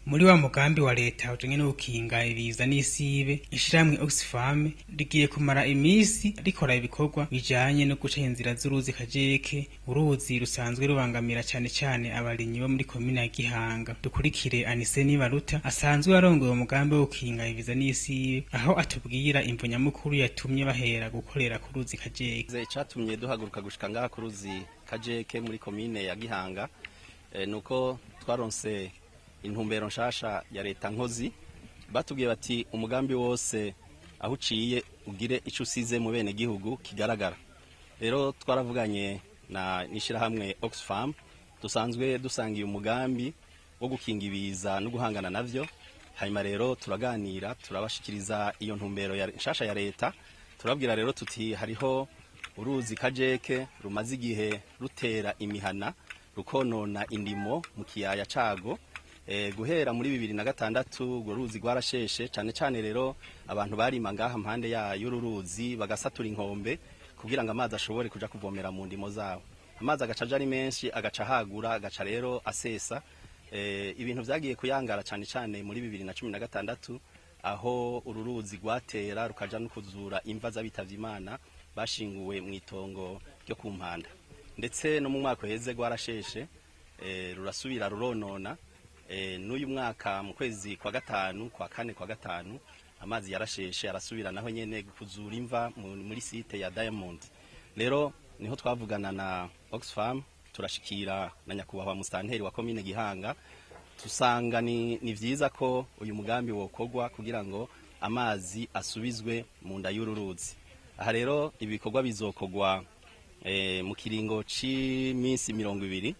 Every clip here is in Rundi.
Muri wa mugambi wa leta ujanye no gukinga ibiza n'isibe, ishiramwe OXFAM rigiye kumara imisi rikora ibikorwa bijanye no guca inzira z'uruzi Kajeke, uruzi rusanzwe rubangamira cane cane abarimyi bo muri komine ya Gihanga. Dukurikire NIBARUTA asanzwe arongoye umugambi wo gukinga ibiza n'isibe, aho atubwira imvo nyamukuru yatumye bahera gukorera ku ruzi Kajeke. Icatumye duhaguruka gushika ngaha ku ruzi Kajeke muri komine ya Gihanga nuko twaronse intumbero nshasha ya leta nkozi, batubwiye bati umugambi wose aho uciye ugire ico usize mu bene gihugu kigaragara. Rero twaravuganye n'ishirahamwe OXFAM dusanzwe dusangiye umugambi wo gukinga ibiza no guhangana navyo. Hanyuma rero turaganira, turabashikiriza iyo ntumbero nshasha ya leta, turabwira rero tuti hariho uruzi Kajeke rumaze igihe rutera imihana rukonona indimo mu kiyaya cago. Guhera muri 2006 urwo ruzi rwarasheshe cane cane, rero abantu barima ngaha mpande y'uruzi bagasatura inkombe kugira ngo amazi ashobore kuja kuvomera mu ndimo zabo. Amazi agacaja ari menshi, agaca hagura, agaca rero asesa. Ibintu vyagiye kuyangara cane cane muri 2016 aho ururuzi rwatera rukaja no kuzura imva z'abitavye Imana bashinguwe mu itongo ryo ku Mpanda. Ndetse no mu mwaka uheze rwarasheshe, rurasubira ruronona. N'uyu mwaka mu kwezi kwa gatanu, kwa kane, kwa gatanu amazi yarasheshe arasubira naho nyene kuzura imva muri site ya Diamond. Rero niho twavugana na OXFAM, turashikira na nyakubahwa mustanteri wa komine Gihanga, tusanga ni vyiza ko uyu mugambi wokorwa kugira ngo amazi asubizwe mu nda y'ururuzi. Aha rero ibikorwa bizokorwa mu kiringo c'imisi 20.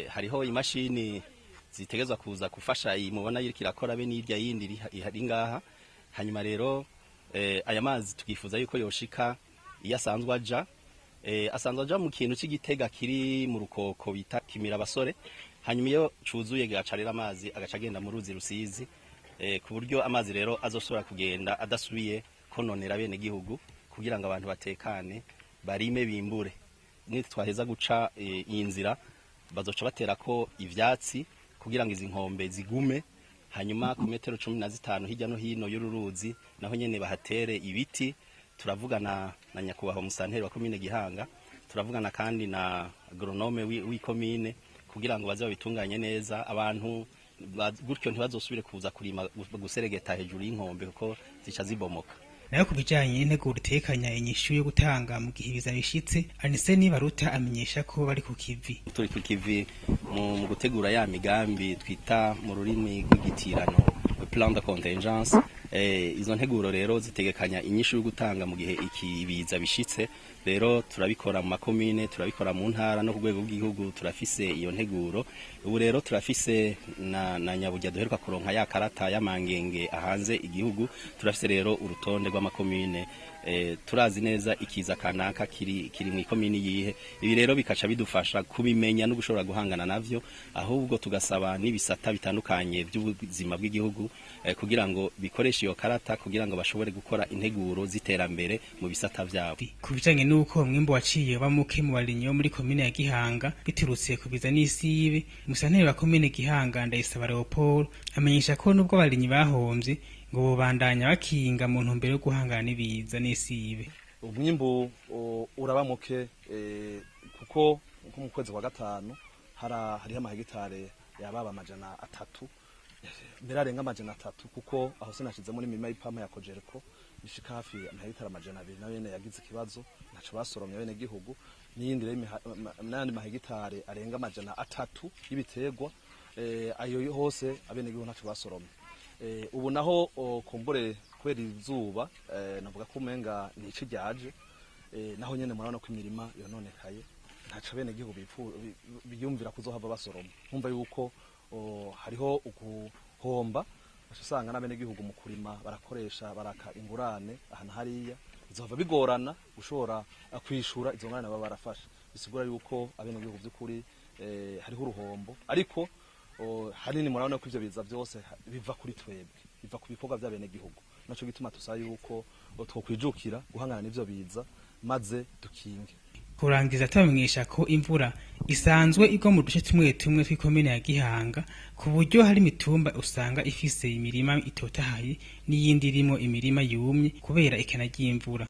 Hariho imashini zitegezwa kuza kufasha iyi mubona yiri kirakora be n'irya yindi ihari ngaha. Hanyuma rero aya mazi tukifuza yuko yoshika iyasanzwe aja mu kintu c'igitega kiri mu rukoko bita Kimira Basore. Hanyuma iyo cuzuye gacarira amazi agaca agenda mu ruzi Rusizi, ku buryo amazi rero azosubira kugenda adasubiye kononera bene gihugu, kugira ngo abantu batekane barime bimbure. Nitwaheza guca iyi nzira bazoca baterako ivyatsi kugira ngo izi nkombe zigume. Hanyuma ku metero 15 hirya no hino y'ururuzi naho nyene bahatere ibiti. Turavugana na nyakubahwa musanteri wa komine Gihanga, turavugana kandi na agronome w'ikomine kugira ngo baze babitunganye neza, abantu gutyo ntibazosubire kuza kurima guseregeta hejuru y'inkombe kuko zica zibomoka. Nayo kubijanye n'integuro itekanya inyishu yo gutanga mu gihe ibiza bishitse, NIBARUTA amenyesha ko bari ku kivi. Turi ku kivi mu gutegura ya migambi twita mu rurimi rw'igitirano plan de contingence. Izo nteguro rero zitegekanya inyishu yo gutanga mu gihe ibiza bishitse. Rero turabikora mu makomine, turabikora mu ntara no ku rwego rw'igihugu, turafise iyo nteguro. Ubu rero turafise na Nyaburya duheruka kuronka ya karata y'amangenge ahanze igihugu. Turafise rero urutonde rw'amakomine, turazi neza ikiza kanaka kiri mu ikomine yihe. Ibi rero bikaca bidufasha kubimenya no gushobora guhangana navyo, ahubwo tugasaba n'ibisata bitandukanye by'ubuzima bw'igihugu kugira ngo bikoreshe iyo karata kugira ngo bashobore gukora integuro ziterambere mu bisata vyabo. Kubijanye nuko umwimbo waciye bamuke mu barinyi bo muri komine ya Gihanga biturutse kubiza n'isibe, musanteri wa komine Gihanga Ndayisaba Leopold amenyesha ko nubwo abarinyi bahomvye ngo bobandanya bakinga mu ntumbero yo guhangana n'ibiza n'isibe. Umwimbo urabamuke kuko mu kwezi kwa gatanu hariho amahegitare yababa 300, mbere arenga 300, kuko aho sinashizemo n'imirima y'ipampa ya Kojereko bishika hafi amahegitare 200 nayo yene yagize ikibazo naco basoromye bene gihugu, n'iyindi n'andi mahegitare arenga 300 y'ibiterwa, ayo hose abene gihugu naco basoromye. Ubu naho kumbure kwera izuba, navuga ko umenga nici ryaje, naho nyene murabona ko imirima yononekaye, ntaco bene gihugu biyumvira kuzohava basoroma. Nkumva yuko hariho uguhomba, usanga n'abene gihugu mu kurima barakoresha baraka ingurane ahantu hariya, izohava bigorana gushora kwishura izo ngurane baba barafasha. Bisigura yuko abene gihugu by'ukuri hariho uruhombo, ariko hanini murabona ko ivyo biza byose biva kuri twebwe, biva ku bikorwa by'abene gihugu. Naco gituma tusaba yuko twokwijukira guhangana n'ivyo biza maze dukinge. kurangiza tubamenyesha ko imvura isanzwe igwa mu duce tumwe tumwe tw'ikomine ya Gihanga ku buryo hari imitumba usanga ifise imirima itotahaye n'iyindi irimo imirima yumye kubera ikena ry'imvura.